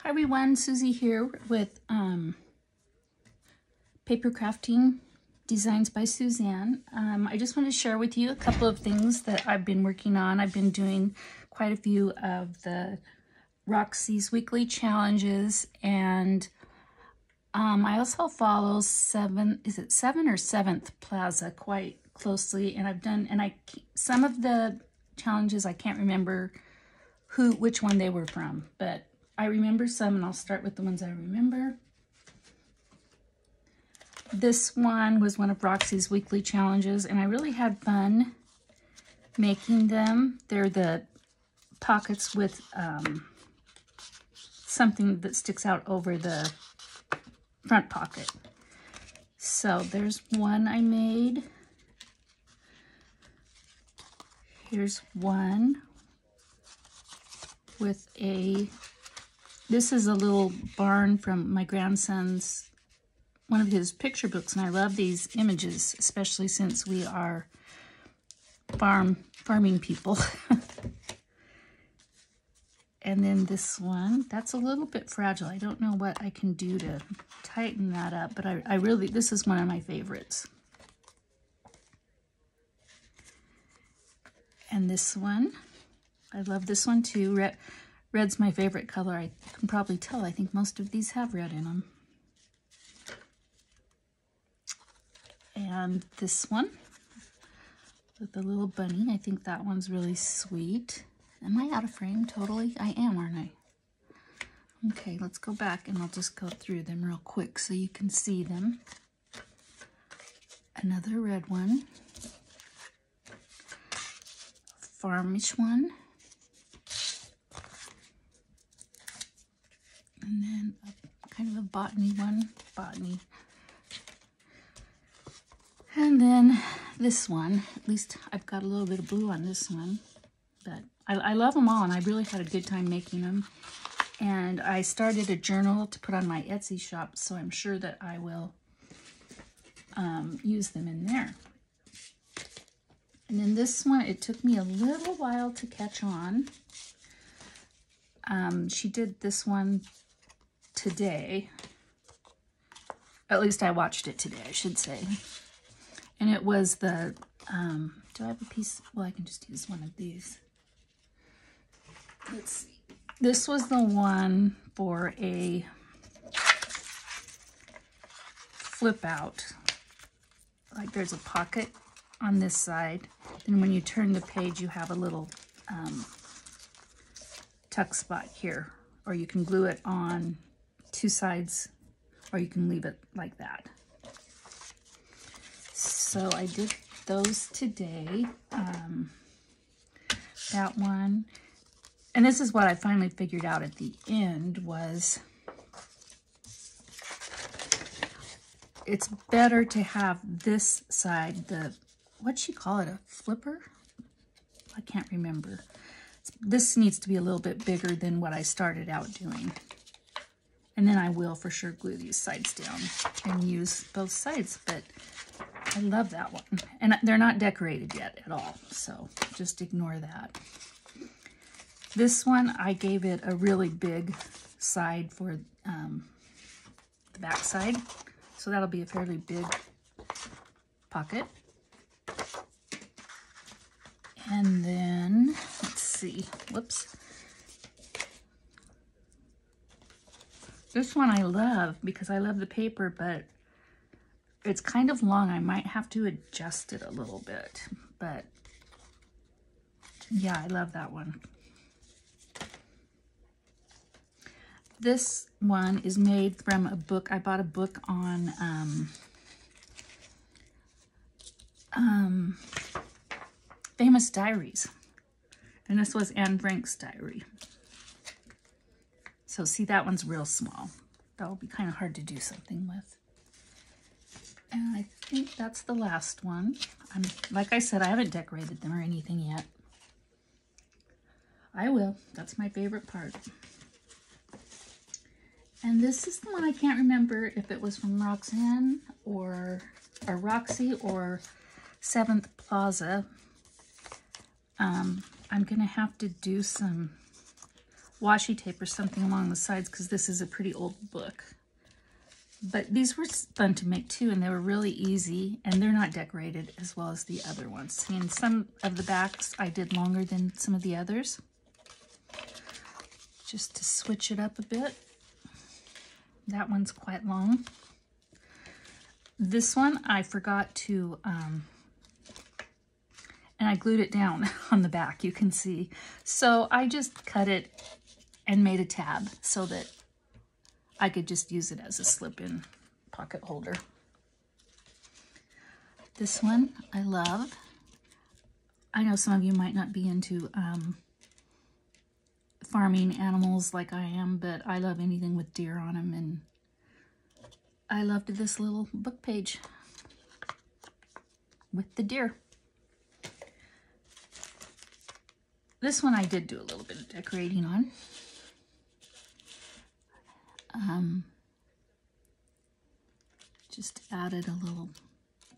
Hi everyone, Susie here with Papercrafting Designs by Suzanne. I just want to share with you a couple of things that I've been working on. I've been doing quite a few of the Roxy's weekly challenges, and I also follow Seven or Sevenplaza quite closely, and I've done, some of the challenges I can't remember which one they were from, but I remember some, and I'll start with the ones I remember. This one was one of Roxy's weekly challenges, and I really had fun making them. They're the pockets with something that sticks out over the front pocket. So there's one I made. Here's one with this is a little barn from my grandson's, one of his picture books, and I love these images, especially since we are farming people. And then this one, that's a little bit fragile. I don't know what I can do to tighten that up, but I really, this is one of my favorites. And this one, I love this one too. Red's my favorite color. I can probably tell. I think most of these have red in them. And this one with the little bunny. I think that one's really sweet. Am I out of frame totally? I am, aren't I? Okay, let's go back and I'll just go through them real quick so you can see them. Another red one. Farmish one. And then kind of a botany one, botany. And then this one, at least I've got a little bit of blue on this one, but I love them all, and I really had a good time making them. And I started a journal to put on my Etsy shop, so I'm sure that I will use them in there. And then this one, it took me a little while to catch on. She did this one today. At least I watched it today, I should say. And it was the, do I have a piece? Well, I can just use one of these. Let's see. This was the one for a flip out. Like there's a pocket on this side. And when you turn the page, you have a little tuck spot here. Or you can glue it on two sides, or you can leave it like that. So I did those today. That one. And this is what I finally figured out at the end was it's better to have this side, what'd she call it, a flipper? I can't remember. This needs to be a little bit bigger than what I started out doing. And then I will for sure glue these sides down and use both sides, but I love that one. And they're not decorated yet at all, so just ignore that. This one, I gave it a really big side for the back side, so that'll be a fairly big pocket. And then, let's see, whoops. This one I love because I love the paper, but it's kind of long. I might have to adjust it a little bit, but yeah, I love that one. This one is made from a book. I bought a book on famous diaries. And this was Anne Frank's diary. So see, that one's real small. That will be kind of hard to do something with. And I think that's the last one. Like I said, I haven't decorated them or anything yet. I will. That's my favorite part. And this is the one I can't remember if it was from Roxanne or Roxy or Sevenplaza. I'm going to have to do some washi tape or something along the sides because this is a pretty old book. But these were fun to make too, and they were really easy, and they're not decorated as well as the other ones. And some of the backs I did longer than some of the others, just to switch it up a bit. That one's quite long. This one I forgot to, and I glued it down on the back, you can see. So I just cut it and made a tab so that I could just use it as a slip-in pocket holder. This one I love. I know some of you might not be into farming animals like I am, but I love anything with deer on them, and I loved this little book page with the deer. This one I did do a little bit of decorating on. Just added a little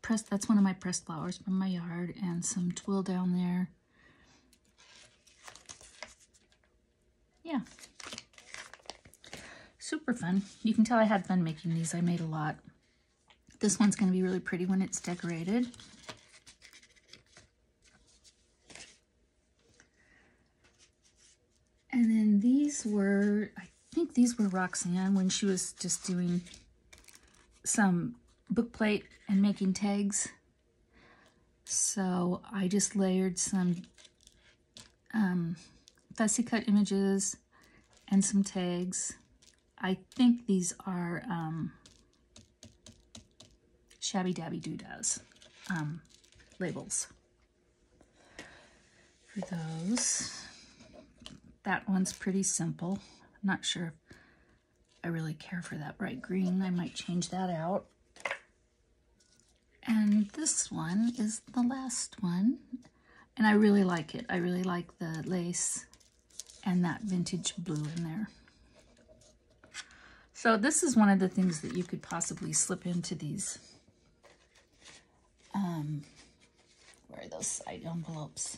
pressed, that's one of my pressed flowers from my yard, and some twill down there. Yeah. Super fun. You can tell I had fun making these. I made a lot. This one's going to be really pretty when it's decorated. And then these were, I think these were Roxy when she was just doing some book plate and making tags. So I just layered some fussy cut images and some tags. I think these are Shanbydabbydoda's labels for those. That one's pretty simple. I'm not sure if I really care for that bright green. I might change that out. And this one is the last one. And I really like it. I really like the lace and that vintage blue in there. So this is one of the things that you could possibly slip into these. Where are those side envelopes?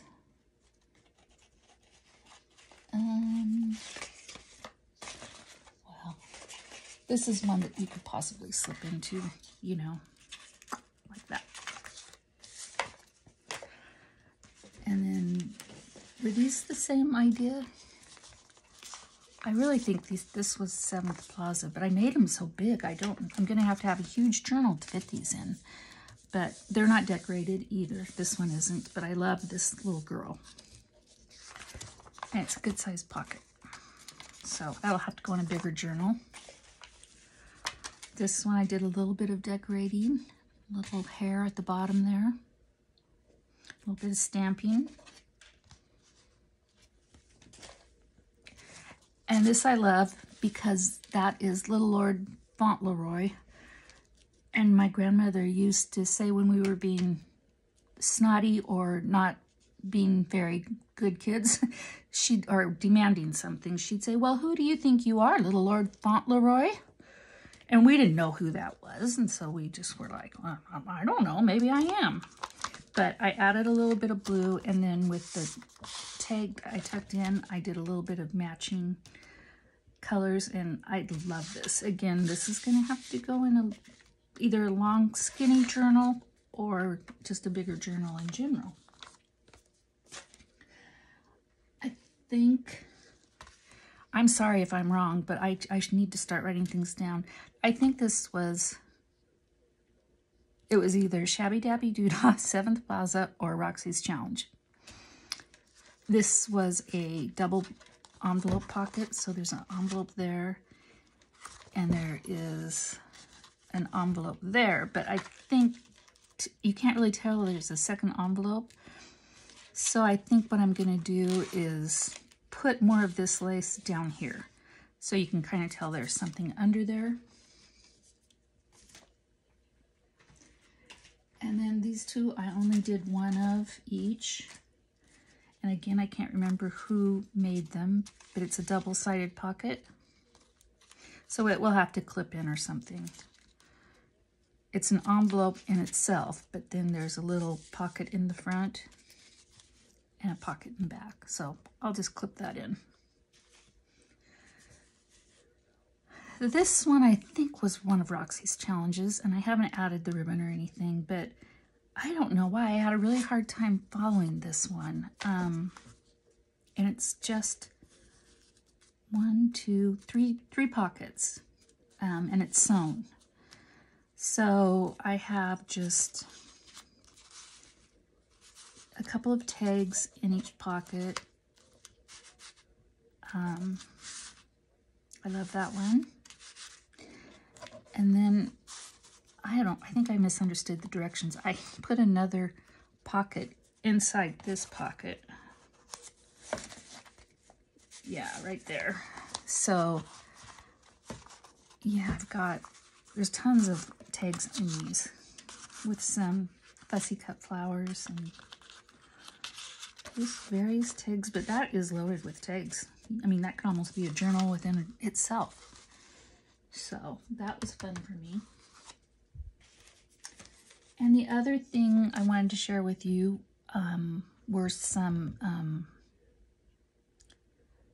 Well, this is one that you could possibly slip into, you know, like that. And then, were these the same idea? I really think this was Sevenplaza, but I made them so big, I'm going to have a huge journal to fit these in. But they're not decorated either. This one isn't, but I love this little girl. And it's a good sized pocket. So that'll have to go in a bigger journal. This one I did a little bit of decorating. A little hair at the bottom there. A little bit of stamping. And this I love because that is Little Lord Fauntleroy. And my grandmother used to say when we were being snotty or not being very good kids, or demanding something, she'd say, well, who do you think you are, Little Lord Fauntleroy? And we didn't know who that was, and so we just were like, well, I don't know, maybe I am. But I added a little bit of blue, and then with the tag I tucked in, I did a little bit of matching colors, and I love this. Again, this is going to have to go in either a long, skinny journal or just a bigger journal in general. I think, I'm sorry if I'm wrong, but I need to start writing things down. I think this was, it was either Shanbydabbydoda, Sevenplaza, or Roxy's Challenge. This was a double envelope pocket, so there's an envelope there, and there is an envelope there, but I think you can't really tell there's a second envelope. So I think what I'm going to do is put more of this lace down here, so you can kind of tell there's something under there. And then these two, I only did one of each. And again, I can't remember who made them, but it's a double-sided pocket. So it will have to clip in or something. It's an envelope in itself, but then there's a little pocket in the front and a pocket in the back. So I'll just clip that in. This one I think was one of Roxy's challenges, and I haven't added the ribbon or anything, but I don't know why. I had a really hard time following this one. And it's just 1, 2, 3 pockets, and it's sewn. So I have just a couple of tags in each pocket. I love that one. And then I think I misunderstood the directions. I put another pocket inside this pocket. Yeah, right there. So yeah, there's tons of tags in these with some fussy cut flowers and just various tags, but that is loaded with tags. I mean, that could almost be a journal within itself. So that was fun for me. And the other thing I wanted to share with you were some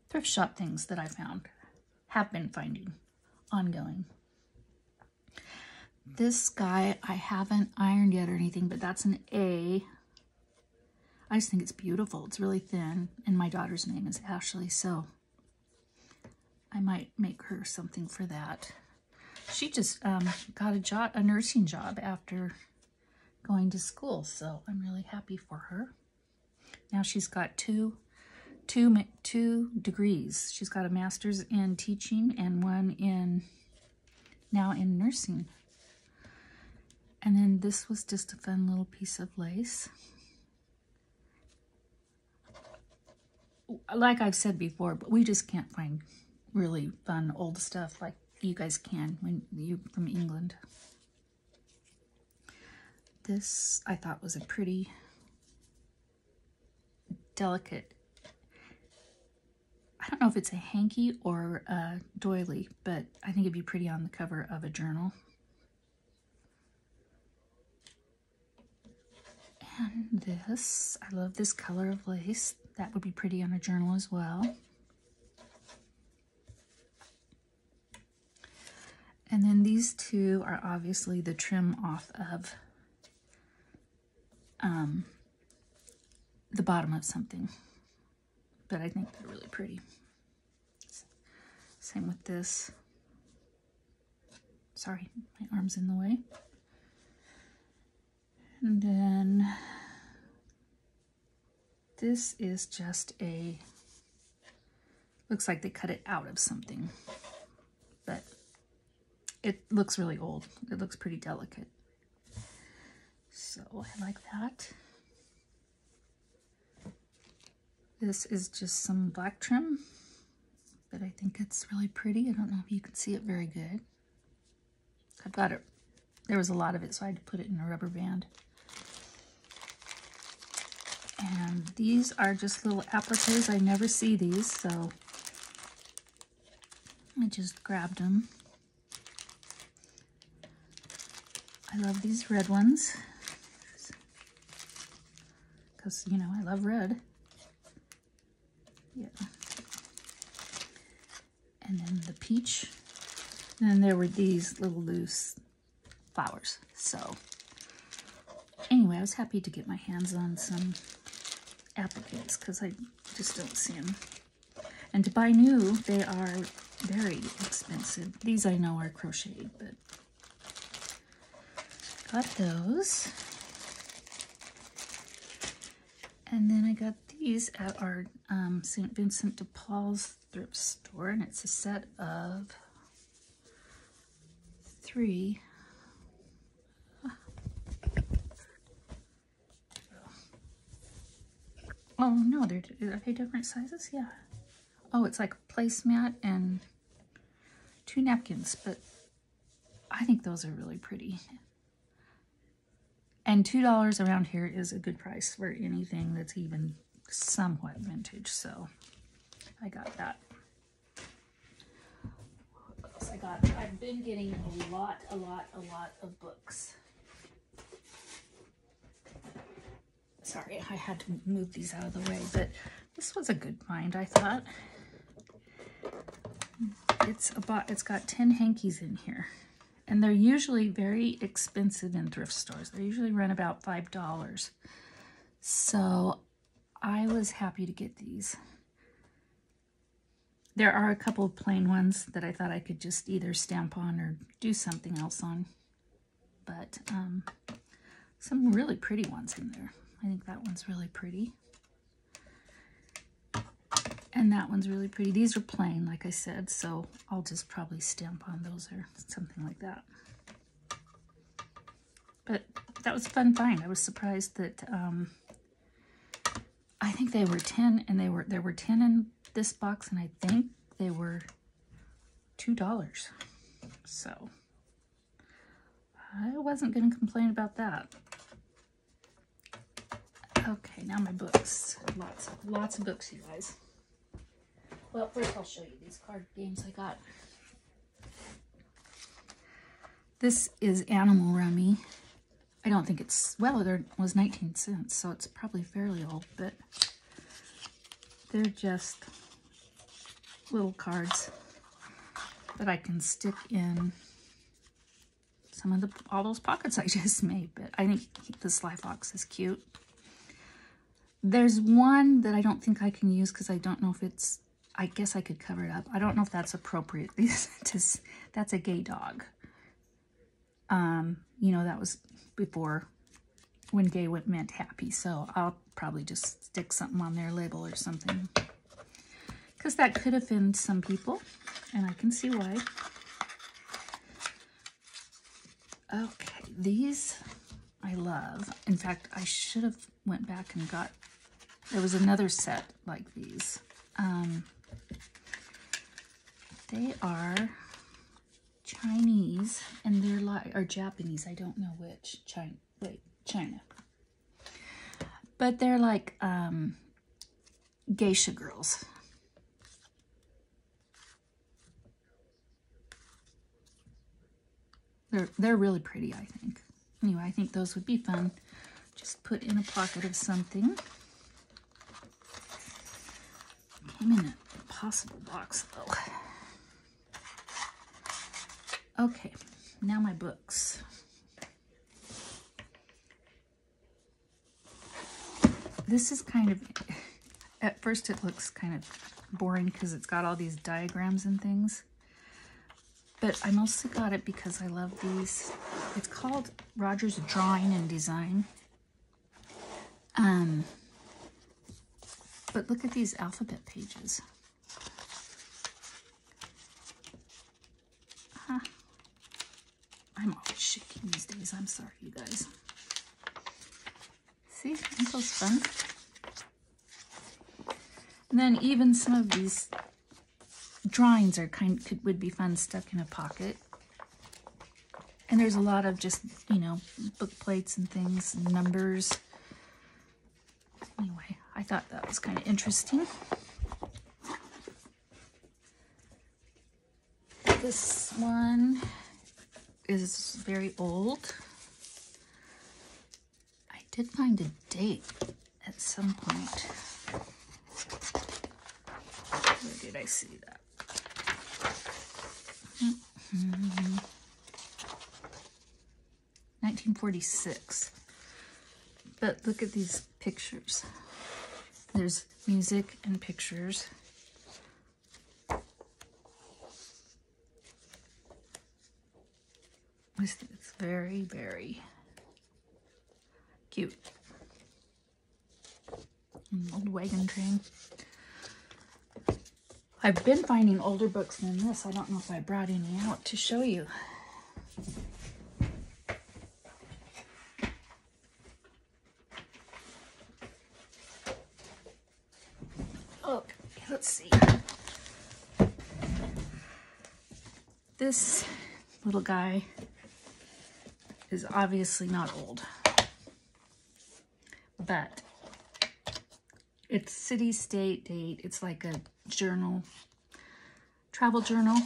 thrift shop things that I have been finding ongoing. This guy I haven't ironed yet or anything, but that's an A. I just think it's beautiful. It's really thin, and my daughter's name is Ashley, so I might make her something for that. She just got a nursing job after going to school, so I'm really happy for her. Now she's got two degrees. She's got a master's in teaching and one now in nursing. And then this was just a fun little piece of lace. Like I've said before, but we just can't find really fun old stuff like you guys can when you're from England. This I thought was a pretty delicate, I don't know if it's a hanky or a doily, but I think it'd be pretty on the cover of a journal. And this, I love this color of lace. That would be pretty on a journal as well. And then these two are obviously the trim off of the bottom of something. But I think they're really pretty. Same with this. Sorry, my arm's in the way. And then this is just looks like they cut it out of something, but it looks really old. It looks pretty delicate. So I like that. This is just some black trim, but I think it's really pretty. I don't know if you can see it very good. I've got it. There was a lot of it, so I had to put it in a rubber band. And these are just little appliques. I never see these, so I just grabbed them. I love these red ones because, you know, I love red. Yeah. And then the peach. And then there were these little loose flowers. So anyway, I was happy to get my hands on some appliques because I just don't see them. And to buy new, they are very expensive. These I know are crocheted, but got those. And then I got these at our St. Vincent de Paul's thrift store, and it's a set of 3. Oh no, are they different sizes? Yeah. Oh, it's like a placemat and 2 napkins, but I think those are really pretty. And $2 around here is a good price for anything that's even somewhat vintage, so I got that. What else I got? I've been getting a lot of books. Sorry, I had to move these out of the way, but this was a good find, I thought. it's got 10 hankies in here. And they're usually very expensive in thrift stores. They usually run about $5. So I was happy to get these. There are a couple of plain ones that I thought I could just either stamp on or do something else on. But some really pretty ones in there. I think that one's really pretty. And that one's really pretty. These are plain, like I said, so I'll just probably stamp on those or something like that. But that was a fun find. I was surprised that I think they were 10, and there were 10 in this box, and I think they were $2. So I wasn't going to complain about that. Okay, now my books. Lots of books, you guys. Well, first I'll show you these card games I got. This is Animal Rummy. I don't think it's, well, there was 19 cents, so it's probably fairly old, but they're just little cards that I can stick in some of all those pockets I just made. But I think the Sly Fox is cute. There's one that I don't think I can use because I don't know if it's, I guess I could cover it up. I don't know if that's appropriate. That's a gay dog. You know, that was before when gay meant happy. So I'll probably just stick something on their label or something. Because that could offend some people. And I can see why. Okay, these I love. In fact, I should have went back and got, there was another set like these. They are Chinese, and they're like, or Japanese, I don't know which. China. But they're like geisha girls. They're really pretty, I think. Anyway, I think those would be fun. Just put in a pocket of something. Came in an impossible box, though. Okay, now my books. This is kind of, at first it looks kind of boring because it's got all these diagrams and things. But I mostly got it because I love these. It's called Roger's Drawing and Design. But look at these alphabet pages. I'm always shaking these days. I'm sorry, you guys. See, aren't those fun? And then even some of these drawings are would be fun stuck in a pocket. And there's a lot of just, you know, book plates and things, and numbers. Anyway, I thought that was kind of interesting. This one is very old. I did find a date at some point. Where did I see that? 1946. But look at these pictures. There's music and pictures. It's very, very cute. An old wagon train. I've been finding older books than this. I don't know if I brought any out to show you. Okay, let's see. This little guy is obviously not old, but it's city, state, date. It's like a journal, travel journal.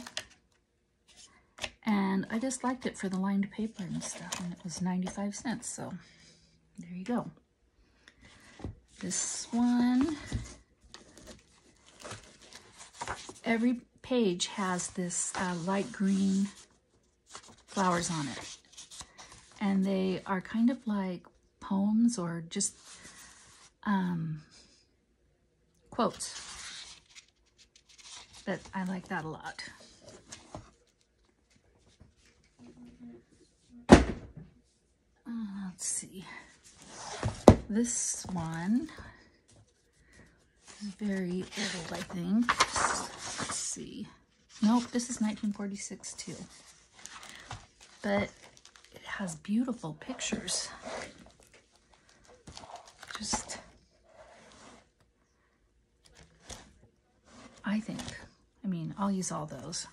And I just liked it for the lined paper and stuff. And it was 95 cents. So there you go. This one, every page has this light green flowers on it. And they are kind of like poems or just quotes. But I like that a lot. Let's see. This one is very old, I think. Let's see. Nope, this is 1946 too. But it has beautiful pictures. Just, I think. I mean, I'll use all those.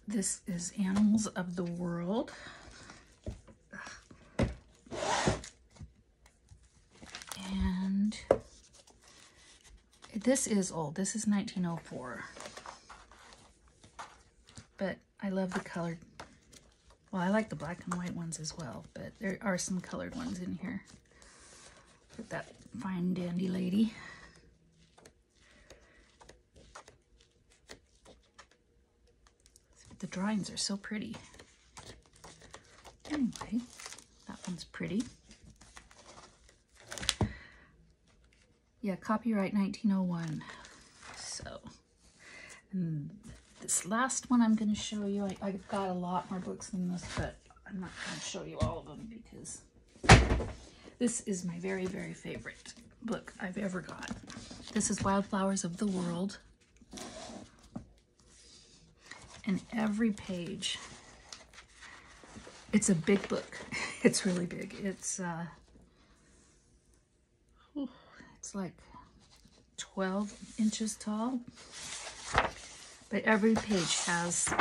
This is Animals of the World. And this is old. This is 1904. But I love the colored. Well, I like the black and white ones as well, but there are some colored ones in here. With that fine dandy lady. The drawings are so pretty. Anyway, that one's pretty. Yeah, copyright 1901. So, and this last one I'm going to show you, I've got a lot more books than this, but I'm not going to show you all of them because this is my very, very favorite book I've ever got. This is Wildflowers of the World. And every page, it's a big book. It's really big. It's like 12 inches tall. But every page has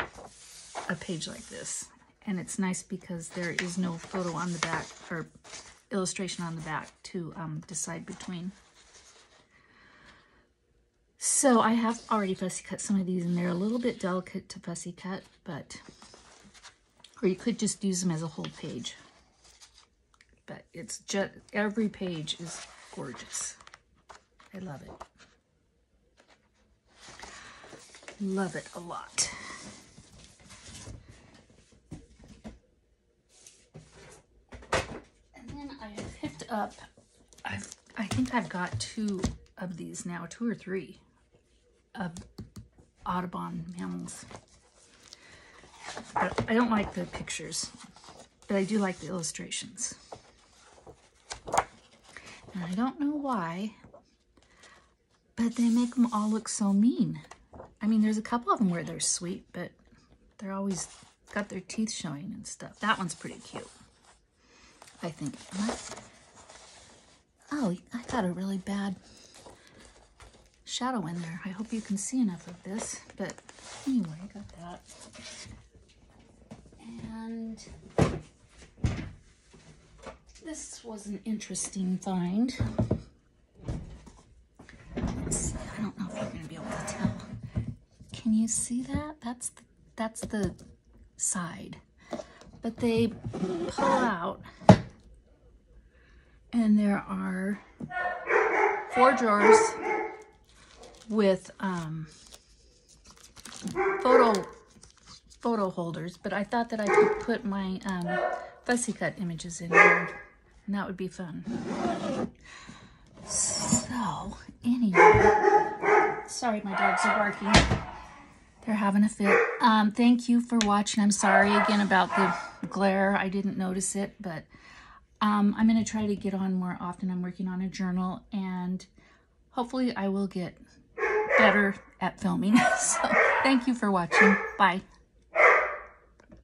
a page like this. And it's nice because there is no photo on the back or illustration on the back to decide between. So I have already fussy cut some of these, and they're a little bit delicate to fussy cut, but, or you could just use them as a whole page. But it's just, every page is gorgeous. I love it. Love it a lot. And then I have picked up, I think I've got 2 of these now, 2 or 3. Of Audubon mammals. But I don't like the pictures, but I do like the illustrations. And I don't know why, but they make them all look so mean. I mean, there's a couple of them where they're sweet, but they're always got their teeth showing and stuff. That one's pretty cute, I think. Oh, I got a really bad shadow in there. I hope you can see enough of this, but anyway, I got that. And this was an interesting find. Let's see, I don't know if you're going to be able to tell. Can you see that? That's the side. But they pull out, and there are 4 drawers with photo holders, but I thought that I could put my fussy cut images in here, and that would be fun. So anyway, sorry, my dogs are barking. They're having a fit. Thank you for watching. I'm sorry again about the glare. I didn't notice it, but I'm going to try to get on more often. I'm working on a journal, and hopefully I will get better at filming. So thank you for watching. Bye.